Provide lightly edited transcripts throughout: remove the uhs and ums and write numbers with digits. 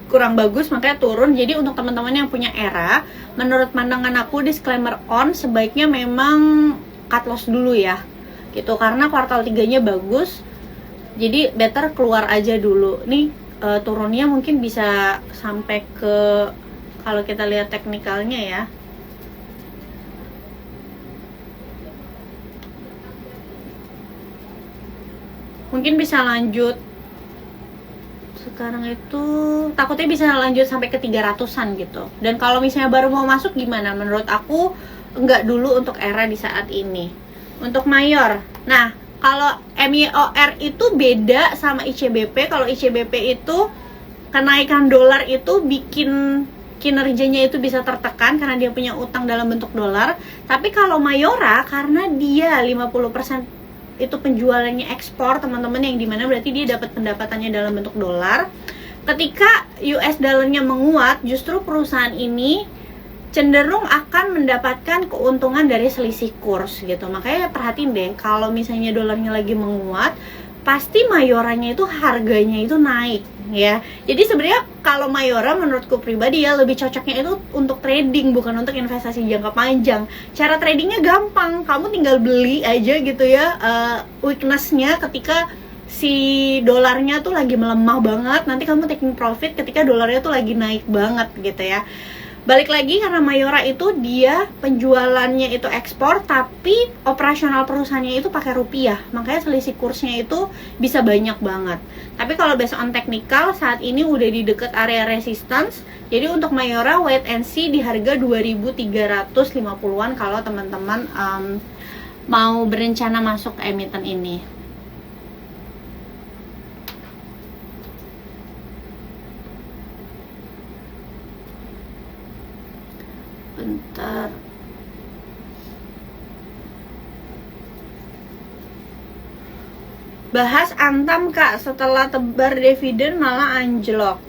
kurang bagus makanya turun. Jadi untuk teman-teman yang punya ERA, menurut pandangan aku disclaimer on sebaiknya memang cut loss dulu ya gitu, karena kuartal 3-nya bagus, jadi better keluar aja dulu. Nih turunnya mungkin bisa sampai ke, kalau kita lihat teknikalnya ya, mungkin bisa lanjut sekarang itu, takutnya bisa lanjut sampai ke 300-an gitu. Dan kalau misalnya baru mau masuk gimana? Menurut aku enggak dulu untuk ERA di saat ini. Untuk Mayor, nah kalau MYOR itu beda sama ICBP. Kalau ICBP itu kenaikan dolar itu bikin kinerjanya itu bisa tertekan karena dia punya utang dalam bentuk dolar. Tapi kalau Mayora, karena dia 50% itu penjualannya ekspor teman-teman, yang dimana berarti dia dapat pendapatannya dalam bentuk dolar. Ketika US dollarnya menguat, justru perusahaan ini cenderung akan mendapatkan keuntungan dari selisih kurs gitu. Makanya perhatiin deh, kalau misalnya dolarnya lagi menguat, pasti Mayoranya itu harganya itu naik ya. Jadi sebenarnya kalau Mayora menurutku pribadi ya lebih cocoknya itu untuk trading, bukan untuk investasi jangka panjang. Cara tradingnya gampang, kamu tinggal beli aja gitu ya. Weaknessnya ketika si dolarnya tuh lagi melemah banget, nanti kamu taking profit ketika dolarnya tuh lagi naik banget gitu ya. Balik lagi, karena Mayora itu dia penjualannya itu ekspor, tapi operasional perusahaannya itu pakai rupiah, makanya selisih kursnya itu bisa banyak banget. Tapi kalau based on technical, saat ini udah di deket area resistance. Jadi untuk Mayora wait and see di harga 2.350-an kalau teman-teman mau berencana masuk ke emiten ini. Bentar. Bahas Antam Kak, setelah tebar dividen malah anjlok.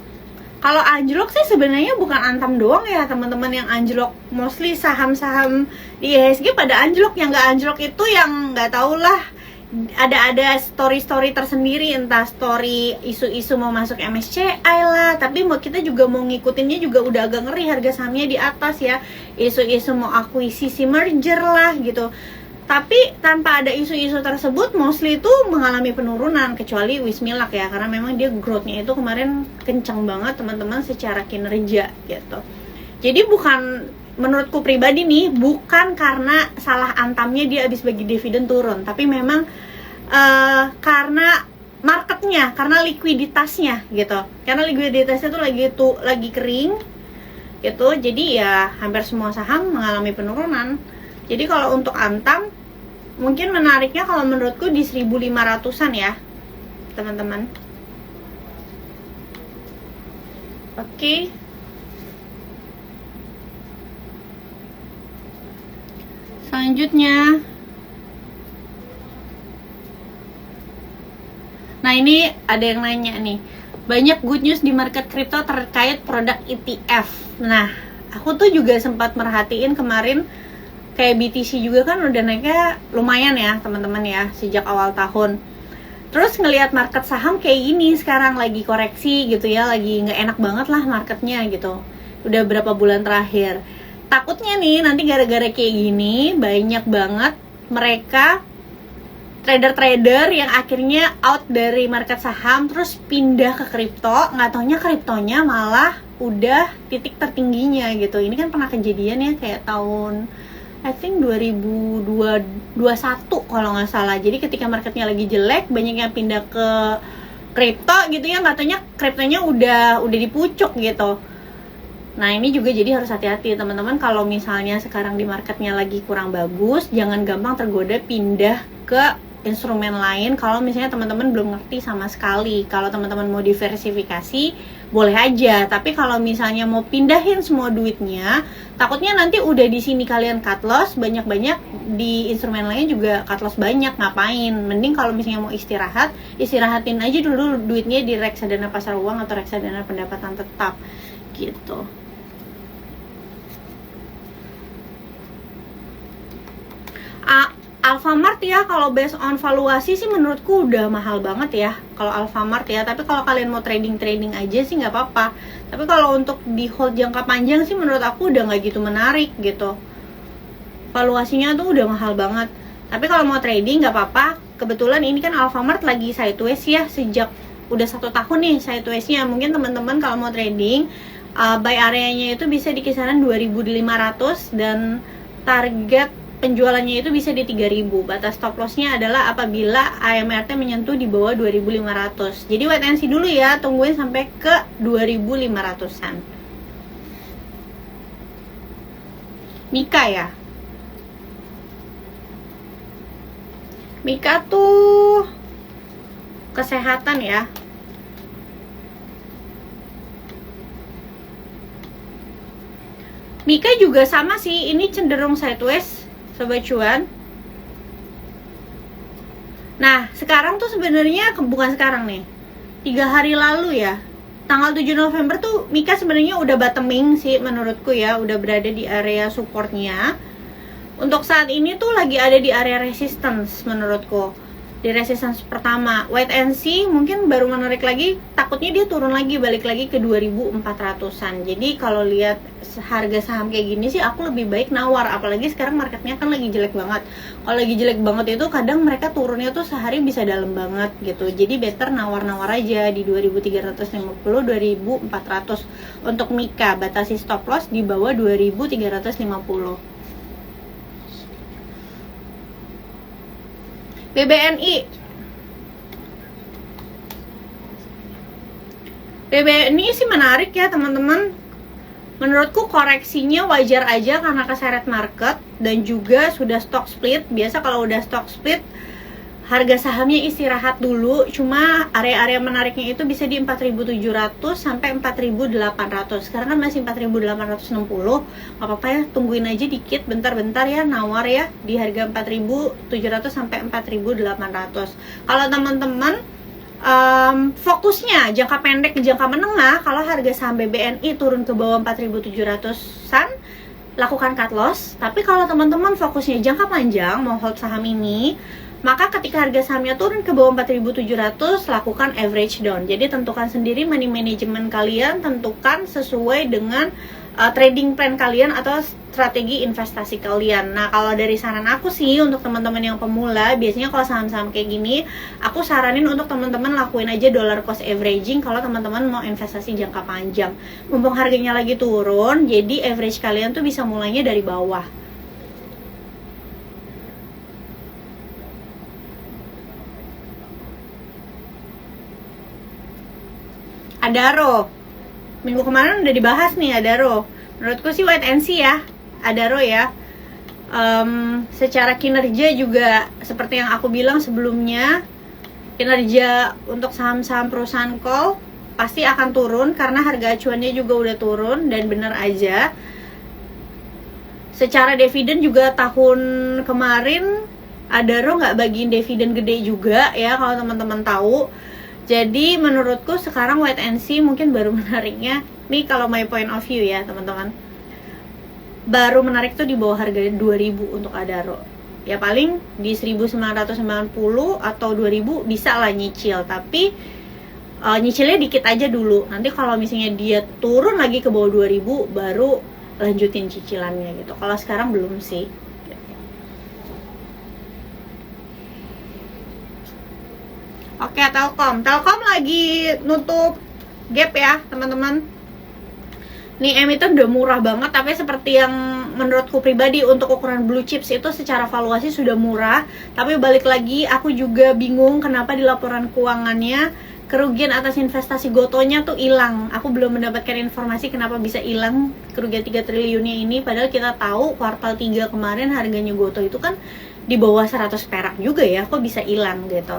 Kalau anjlok sih sebenarnya bukan Antam doang ya teman-teman yang anjlok, mostly saham-saham di IHSG pada anjlok. Yang nggak anjlok itu yang nggak tau lah, ada story-story tersendiri, entah story isu-isu mau masuk MSCI lah, tapi kita juga mau ngikutinnya juga udah agak ngeri, harga sahamnya di atas ya, isu-isu mau akuisisi merger lah gitu. Tapi tanpa ada isu-isu tersebut, mostly itu mengalami penurunan, kecuali Wismilak ya, karena memang dia growth-nya itu kemarin kencang banget teman-teman secara kinerja gitu. Jadi bukan, menurutku pribadi nih, bukan karena salah Antamnya dia habis bagi dividen turun, tapi memang karena marketnya, karena likuiditasnya gitu. Karena likuiditasnya tuh lagi kering gitu. Jadi ya hampir semua saham mengalami penurunan. Jadi kalau untuk Antam mungkin menariknya kalau menurutku di 1.500-an ya teman-teman. Oke. Selanjutnya, nah ini ada yang nanya nih, banyak good news di market crypto terkait produk ETF. Nah, aku tuh juga sempat merhatiin kemarin, kayak BTC juga kan udah naiknya lumayan ya teman-teman ya sejak awal tahun. Terus ngelihat market saham kayak gini sekarang lagi koreksi gitu ya, lagi nggak enak banget lah marketnya gitu. Udah berapa bulan terakhir. Takutnya nih nanti gara-gara kayak gini banyak banget mereka trader-trader yang akhirnya out dari market saham terus pindah ke kripto, nggak taunya kriptonya malah udah titik tertingginya gitu. Ini kan pernah kejadian ya kayak tahun I think 2021 kalau nggak salah. Jadi ketika marketnya lagi jelek, banyak yang pindah ke kripto gitu ya, katanya kriptonya udah dipucuk gitu. Nah ini juga jadi harus hati-hati teman-teman, kalau misalnya sekarang di marketnya lagi kurang bagus, jangan gampang tergoda pindah ke instrumen lain kalau misalnya teman-teman belum ngerti sama sekali. Kalau teman-teman mau diversifikasi boleh aja, tapi kalau misalnya mau pindahin semua duitnya, takutnya nanti udah di sini kalian cut loss banyak-banyak, di instrumen lain juga cut loss banyak. Ngapain? Mending kalau misalnya mau istirahatin aja dulu duitnya di reksadana pasar uang atau reksadana pendapatan tetap gitu. Alfamart ya, kalau based on valuasi sih menurutku udah mahal banget ya kalau Alfamart ya. Tapi kalau kalian mau trading aja sih nggak apa-apa. Tapi kalau untuk di hold jangka panjang sih menurut aku udah nggak gitu menarik gitu. Valuasinya tuh udah mahal banget. Tapi kalau mau trading nggak apa-apa. Kebetulan ini kan Alfamart lagi sideways ya, sejak udah 1 tahun nih sidewaysnya. Mungkin teman-teman kalau mau trading, buy areanya itu bisa di kisaran 2.500 dan target penjualannya itu bisa di 3.000. Batas stop lossnya adalah apabila AMRT menyentuh di bawah 2.500. Jadi wait and see dulu ya, tungguin sampai ke 2.500-an. Mika ya, Mika tuh kesehatan ya. Mika juga sama sih, ini cenderung sideways Sobat Cuan. Nah, sekarang tuh sebenarnya bukan sekarang nih, 3 hari lalu ya, tanggal 7 November tuh Mika sebenarnya udah bottoming sih menurutku ya, udah berada di area supportnya. Untuk saat ini tuh lagi ada di area resistance menurutku, di resistance pertama. Wait and see, mungkin baru menarik lagi, takutnya dia turun lagi, balik lagi ke 2.400-an. Jadi kalau lihat harga saham kayak gini sih aku lebih baik nawar, apalagi sekarang marketnya kan lagi jelek banget. Kalau lagi jelek banget itu kadang mereka turunnya tuh sehari bisa dalam banget gitu. Jadi better nawar-nawar aja di 2.350, 2.400. Untuk Mika batasi stop loss di bawah 2.350. BBNI sih menarik ya teman-teman. Menurutku koreksinya wajar aja karena keseret market dan juga sudah stock split. Biasa kalau udah stock split harga sahamnya istirahat dulu. Cuma area-area menariknya itu bisa di 4.700 sampai 4.800. Sekarang kan masih 4.860. Gak apa-apa ya, tungguin aja dikit, bentar-bentar ya, nawar ya di harga 4.700 sampai 4.800. Kalau teman-teman fokusnya jangka pendek, jangka menengah, kalau harga saham BBNI turun ke bawah 4.700-an, lakukan cut loss. Tapi kalau teman-teman fokusnya jangka panjang, mau hold saham ini, maka ketika harga sahamnya turun ke bawah 4.700, lakukan average down. Jadi tentukan sendiri money management kalian, tentukan sesuai dengan trading plan kalian atau strategi investasi kalian. Nah, kalau dari saran aku sih untuk teman-teman yang pemula, biasanya kalau saham-saham kayak gini, aku saranin untuk teman-teman lakuin aja dollar cost averaging kalau teman-teman mau investasi jangka panjang. Mumpung harganya lagi turun, jadi average kalian tuh bisa mulainya dari bawah. Adaro, minggu kemarin udah dibahas nih Adaro. Menurutku sih wait and see ya Adaro ya. Secara kinerja juga seperti yang aku bilang sebelumnya, kinerja untuk saham-saham perusahaan call pasti akan turun karena harga acuannya juga udah turun. Dan bener aja, secara dividen juga tahun kemarin Adaro nggak bagiin dividen gede juga ya, kalau teman-teman tahu. Jadi menurutku sekarang wait and see mungkin baru menariknya nih, kalau my point of view ya teman-teman, baru menarik tuh di bawah harga 2.000 untuk Adaro. Ya paling di 1.990 atau 2.000 bisa lah nyicil, tapi nyicilnya dikit aja dulu. Nanti kalau misalnya dia turun lagi ke bawah 2.000 baru lanjutin cicilannya gitu. Kalau sekarang belum sih. Oke, Telkom lagi nutup gap ya teman-teman. Nih itu udah murah banget, tapi seperti yang menurutku pribadi untuk ukuran blue chips itu secara valuasi sudah murah. Tapi balik lagi, aku juga bingung kenapa di laporan keuangannya kerugian atas investasi Gotonya tuh hilang. Aku belum mendapatkan informasi kenapa bisa hilang kerugian 3 triliunnya ini. Padahal kita tahu kuartal 3 kemarin harganya Goto itu kan di bawah 100 perak juga ya, kok bisa hilang gitu.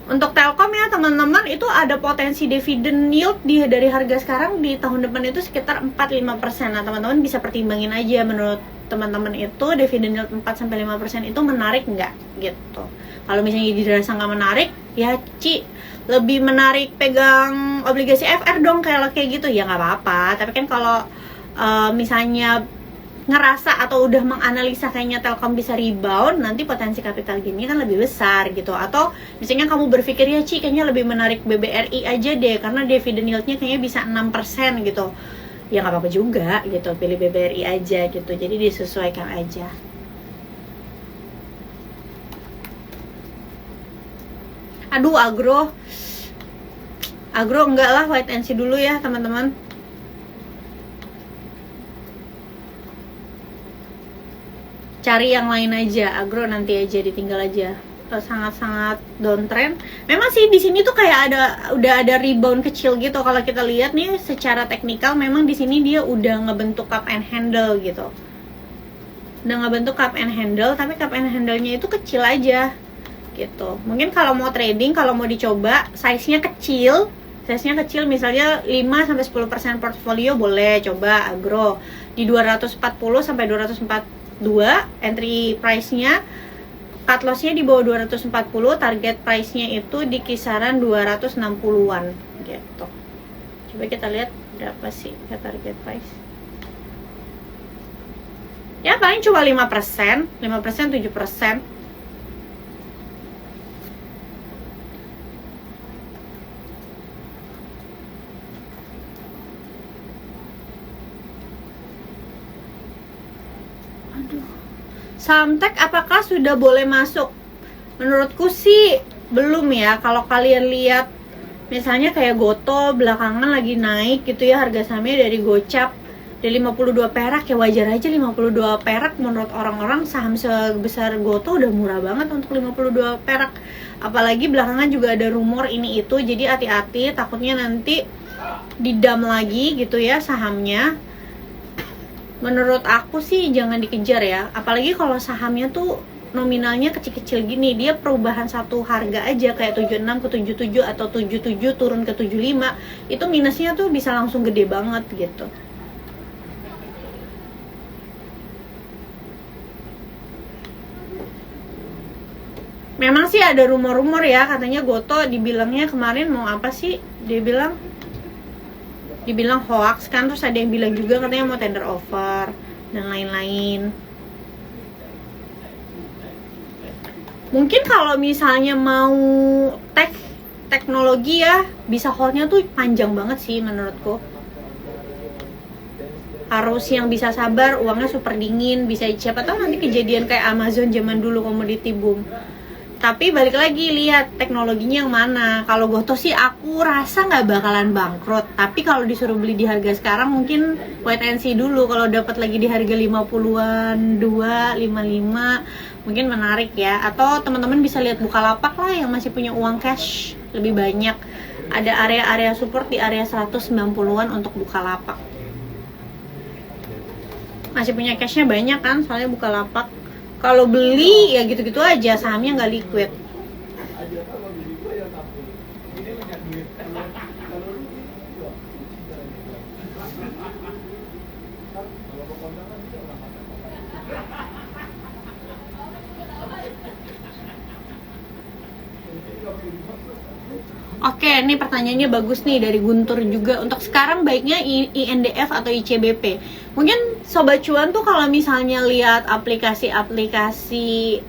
Untuk Telkom ya teman-teman, itu ada potensi dividen yield dari harga sekarang di tahun depan itu sekitar 4-5%. Nah teman-teman bisa pertimbangin aja, menurut teman-teman itu dividen yield 4-5% itu menarik nggak gitu. Kalau misalnya dirasa nggak menarik, ya lebih menarik pegang obligasi FR dong, kayak gitu ya nggak apa-apa. Tapi kan kalau misalnya ngerasa atau udah menganalisa kayaknya Telkom bisa rebound, nanti potensi capital gain-nya kan lebih besar gitu. Atau misalnya kamu berpikir, ya Ci, kayaknya lebih menarik BBRI aja deh karena dividend yield-nya kayaknya bisa 6% gitu. Ya nggak apa-apa juga gitu, pilih BBRI aja gitu. Jadi disesuaikan aja. Aduh, agro enggak lah, wait and see dulu ya teman-teman. Cari yang lain aja, agro nanti aja, ditinggal aja. Sangat-sangat downtrend. Memang sih di sini tuh kayak udah ada rebound kecil gitu. Kalau kita lihat nih secara teknikal, memang di sini dia udah ngebentuk cup and handle gitu. Udah ngebentuk cup and handle, tapi cup and handle-nya itu kecil aja gitu. Mungkin kalau mau trading, kalau mau dicoba, size-nya kecil, misalnya 5-10% portfolio boleh coba agro di 240 sampai 242 entry price-nya. Cut loss-nya di bawah 240, target price-nya itu di kisaran 260-an gitu. Coba kita lihat berapa sih target price. Ya paling cuma 5%, 7%. Sahamtek apakah sudah boleh masuk? Menurutku sih belum ya. Kalau kalian lihat misalnya kayak Goto belakangan lagi naik gitu ya, harga sahamnya dari gocap dari 52 perak, ya wajar aja 52 perak menurut orang-orang. Saham sebesar Goto udah murah banget untuk 52 perak. Apalagi belakangan juga ada rumor ini itu, jadi hati-hati, takutnya nanti didam lagi gitu ya sahamnya. Menurut aku sih jangan dikejar ya, apalagi kalau sahamnya tuh nominalnya kecil-kecil gini. Dia perubahan satu harga aja kayak 76 ke 77 atau 77 turun ke 75, itu minusnya tuh bisa langsung gede banget gitu. Memang sih ada rumor-rumor ya, katanya Goto dibilangnya kemarin mau apa sih, dibilang hoax kan, terus ada yang bilang juga katanya mau tender offer dan lain-lain. Mungkin kalau misalnya mau teknologi ya, bisa holdnya tuh panjang banget sih menurutku. Harus yang bisa sabar, uangnya super dingin, bisa siapa tahu nanti kejadian kayak Amazon zaman dulu commodity boom. Tapi balik lagi, lihat teknologinya yang mana. Kalau Goto sih aku rasa nggak bakalan bangkrut. Tapi kalau disuruh beli di harga sekarang mungkin wait and see dulu. Kalau dapat lagi di harga 50-an, 55 mungkin menarik ya. Atau teman-teman bisa lihat Bukalapak lah yang masih punya uang cash lebih banyak. Ada area-area support di area 190-an untuk Bukalapak. Masih punya cashnya banyak kan, soalnya Bukalapak. Kalau beli ya gitu-gitu aja, sahamnya nggak liquid. Oke, ini pertanyaannya bagus nih dari Guntur juga. Untuk sekarang baiknya INDF atau ICBP? Mungkin Sobat Cuan tuh kalau misalnya lihat aplikasi-aplikasi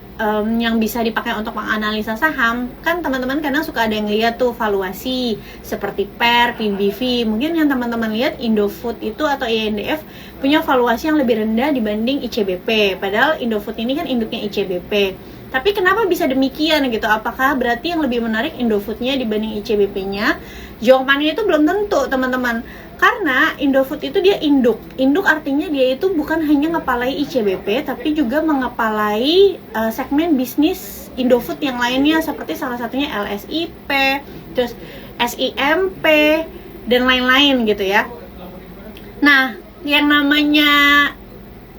yang bisa dipakai untuk menganalisa saham, kan teman-teman kadang suka ada yang lihat tuh valuasi seperti PER, PBV. Mungkin yang teman-teman lihat Indofood itu atau INDF punya valuasi yang lebih rendah dibanding ICBP. Padahal Indofood ini kan induknya ICBP. Tapi kenapa bisa demikian gitu? Apakah berarti yang lebih menarik Indofood-nya dibanding ICBP-nya? Jawabannya itu belum tentu, teman-teman. Karena Indofood itu dia induk. Induk artinya dia itu bukan hanya ngepalai ICBP, tapi juga mengepalai segmen bisnis Indofood yang lainnya, seperti salah satunya LSIP, terus SIMP, dan lain-lain gitu ya. Nah, yang namanya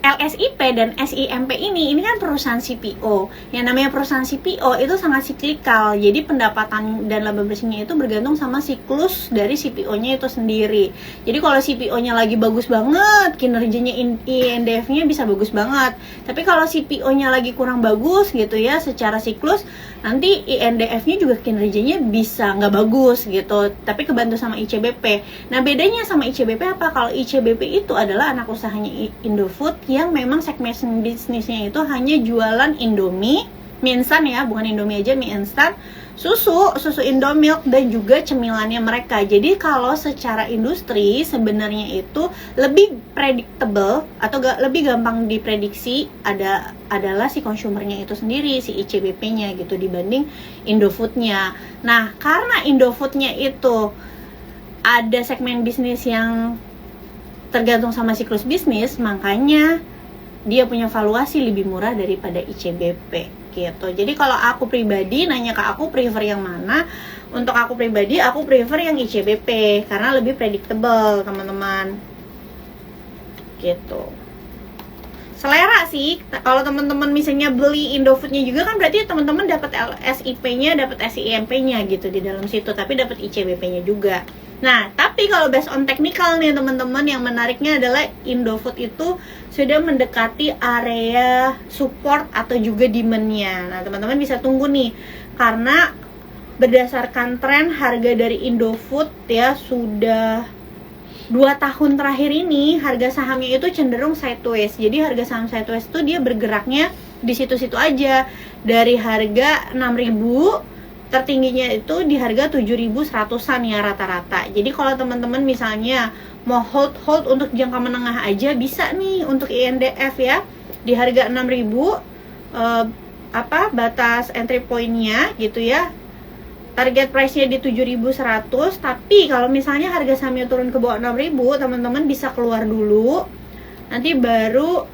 LSIP dan SIMP ini kan perusahaan CPO. Yang namanya perusahaan CPO itu sangat siklikal. Jadi pendapatan dan laba bersihnya itu bergantung sama siklus dari CPO-nya itu sendiri. Jadi kalau CPO-nya lagi bagus banget, kinerjanya INDF-nya bisa bagus banget. Tapi kalau CPO-nya lagi kurang bagus gitu ya secara siklus, nanti INDF-nya juga kinerjanya bisa nggak bagus gitu. Tapi kebantu sama ICBP. Nah bedanya sama ICBP apa? Kalau ICBP itu adalah anak usahanya Indofood yang memang segmen bisnisnya itu hanya jualan Indomie, mie instan ya, bukan Indomie aja, mie instan, susu Indomilk, dan juga cemilannya mereka. Jadi kalau secara industri sebenarnya itu lebih predictable atau lebih gampang diprediksi adalah si konsumernya itu sendiri, si ICBP-nya gitu, dibanding Indofood-nya. Nah, karena Indofood-nya itu ada segmen bisnis yang tergantung sama siklus bisnis, makanya dia punya valuasi lebih murah daripada ICBP gitu. Jadi kalau aku pribadi nanya ke aku prefer yang mana, untuk aku pribadi aku prefer yang ICBP karena lebih predictable teman-teman gitu. Selera sih, kalau teman-teman misalnya beli Indofood-nya juga kan berarti teman-teman dapat SIP-nya, dapat SIMP-nya gitu di dalam situ, tapi dapat ICBP-nya juga. Nah, tapi kalau based on technical nih teman-teman, yang menariknya adalah Indofood itu sudah mendekati area support atau juga demand-nya. Nah, teman-teman bisa tunggu nih, karena berdasarkan tren harga dari Indofood ya, sudah 2 tahun terakhir ini harga sahamnya itu cenderung sideways. Jadi harga saham sideways itu dia bergeraknya di situ-situ aja. Dari harga 6.000, tertingginya itu di harga 7.100-an ya rata-rata. Jadi kalau teman-teman misalnya mau hold untuk jangka menengah aja, bisa nih untuk INDF ya. Di harga 6.000 batas entry point-nya gitu ya. Target price-nya di 7.100, tapi kalau misalnya harga sahamnya turun ke bawah 6.000, teman-teman bisa keluar dulu. Nanti baru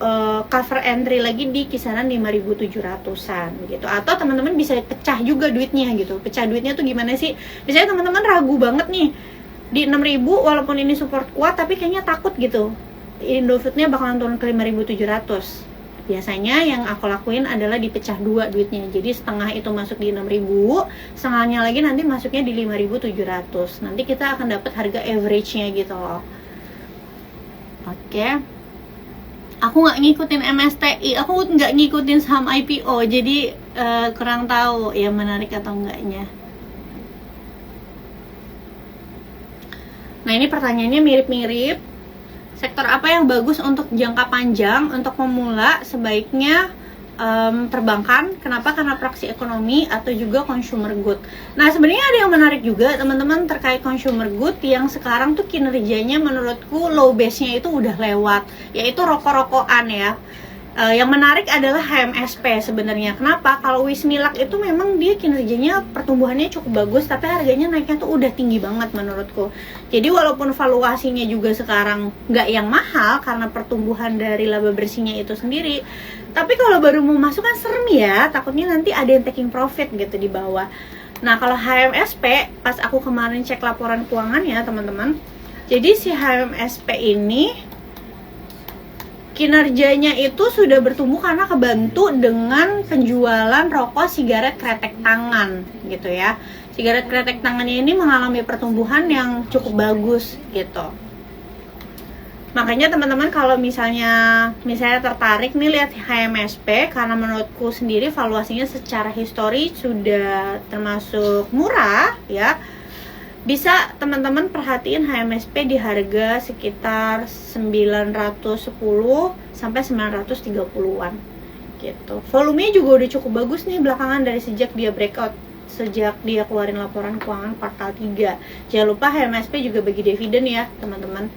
cover entry lagi di kisaran 5.700-an gitu. Atau teman-teman bisa pecah juga duitnya gitu. Pecah duitnya tuh gimana sih? Misalnya teman-teman ragu banget nih di 6.000 walaupun ini support kuat, tapi kayaknya takut gitu Indofood-nya bakalan turun ke 5.700. Biasanya yang aku lakuin adalah dipecah dua duitnya. Jadi setengah itu masuk di 6.000, setengahnya lagi nanti masuknya di 5.700. Nanti kita akan dapat harga average-nya gitu loh. Oke. Aku nggak ngikutin MSTI, aku nggak ngikutin saham IPO, jadi kurang tahu ya menarik atau enggaknya. Nah, ini pertanyaannya mirip-mirip. Sektor apa yang bagus untuk jangka panjang, untuk pemula sebaiknya perbankan? Kenapa? Karena proxy ekonomi atau juga consumer good. Nah, sebenarnya ada yang menarik juga teman-teman terkait consumer good yang sekarang tuh kinerjanya menurutku low base-nya itu udah lewat, yaitu rokok-rokokan ya. Yang menarik adalah HMSP sebenarnya. Kenapa? Kalau Wismilak itu memang dia kinerjanya pertumbuhannya cukup bagus, tapi harganya naiknya tuh udah tinggi banget menurutku. Jadi walaupun valuasinya juga sekarang nggak yang mahal karena pertumbuhan dari laba bersihnya itu sendiri, tapi kalau baru mau masuk kan serem ya, takutnya nanti ada yang taking profit gitu di bawah. Nah, kalau HMSP pas aku kemarin cek laporan keuangan ya teman-teman, jadi si HMSP ini kinerjanya itu sudah bertumbuh karena kebantu dengan penjualan rokok sigaret kretek tangan gitu ya. Sigaret kretek tangannya ini mengalami pertumbuhan yang cukup bagus gitu. Makanya teman-teman kalau misalnya tertarik nih lihat HMSP, karena menurutku sendiri valuasinya secara histori sudah termasuk murah ya. Bisa teman-teman perhatiin HMSP di harga sekitar 910 sampai 930-an gitu. Volumenya juga udah cukup bagus nih belakangan dari sejak dia breakout, sejak dia keluarin laporan keuangan kuartal 3. Jangan lupa HMSP juga bagi dividen ya, teman-teman.